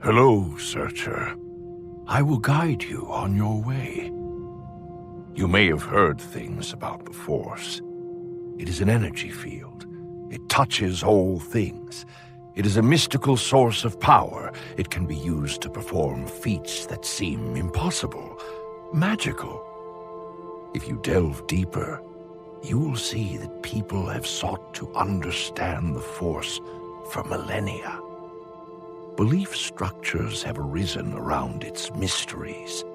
Hello, Searcher. I will guide you on your way. You may have heard things about the Force. It is an energy field. It touches all things. It is a mystical source of power. It can be used to perform feats that seem impossible, magical. If you delve deeper, you will see that people have sought to understand the Force for millennia. Belief structures have arisen around its mysteries.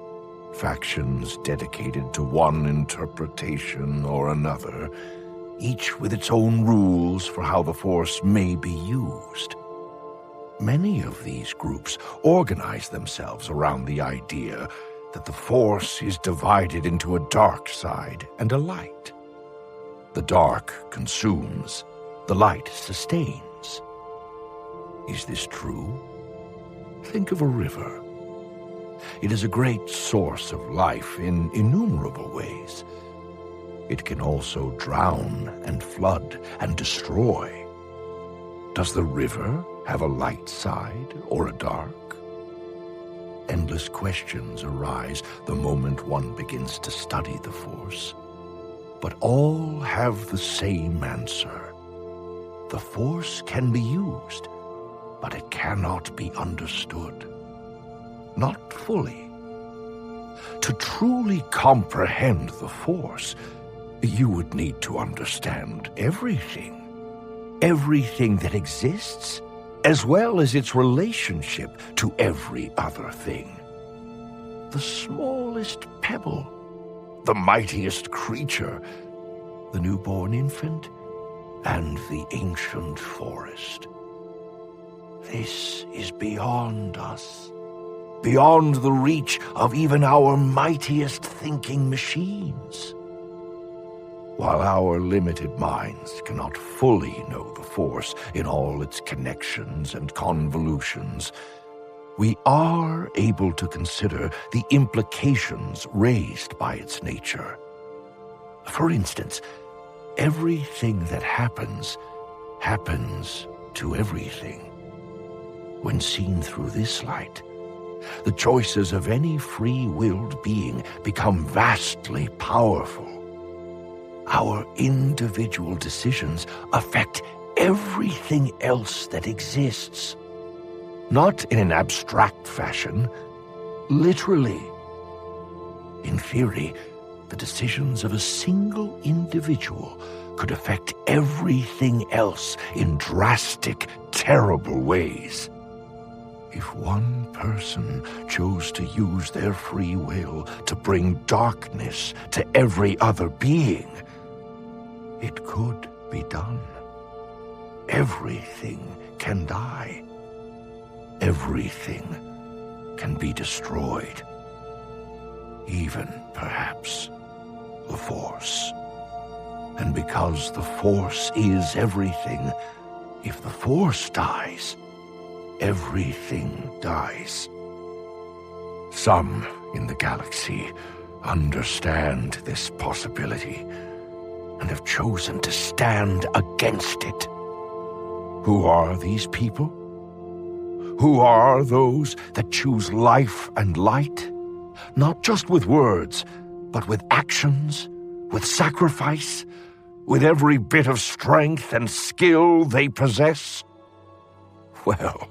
Factions dedicated to one interpretation or another, each with its own rules for how the Force may be used. Many of these groups organize themselves around the idea that the Force is divided into a dark side and a light. The dark consumes, the light sustains. Is this true? Think of a river. It is a great source of life in innumerable ways. It can also drown and flood and destroy. Does the river have a light side or a dark? Endless questions arise the moment one begins to study the Force. But all have the same answer. The Force can be used, but it cannot be understood. Not fully. To truly comprehend the Force, you would need to understand everything. Everything that exists, as well as its relationship to every other thing. The smallest pebble, the mightiest creature, the newborn infant, and the ancient forest. This is beyond us, beyond the reach of even our mightiest thinking machines. While our limited minds cannot fully know the Force in all its connections and convolutions, we are able to consider the implications raised by its nature. For instance, everything that happens to everything. When seen through this light, the choices of any free-willed being become vastly powerful. Our individual decisions affect everything else that exists. Not in an abstract fashion, literally. In theory, the decisions of a single individual could affect everything else in drastic, terrible ways. If one person chose to use their free will to bring darkness to every other being, it could be done. Everything can die. Everything can be destroyed. Even, perhaps, the Force. And because the Force is everything, if the Force dies, everything dies. Some in the galaxy understand this possibility and have chosen to stand against it. Who are these people? Who are those that choose life and light? Not just with words, but with actions, with sacrifice, with every bit of strength and skill they possess? Well,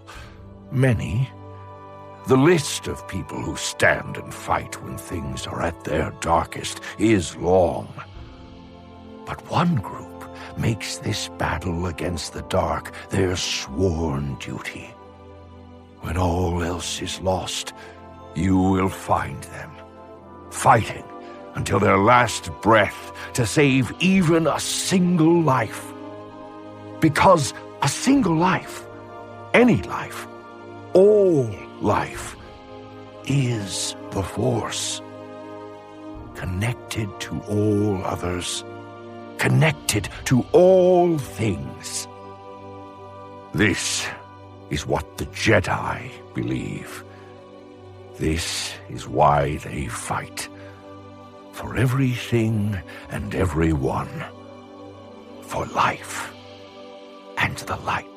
many. The list of people who stand and fight when things are at their darkest is long. But one group makes this battle against the dark their sworn duty. When all else is lost, you will find them, fighting until their last breath to save even a single life. Because a single life, any life, all life, is the Force. Connected to all others, connected to all things. This is what the Jedi believe. This is why they fight. For everything and everyone. For life and the light.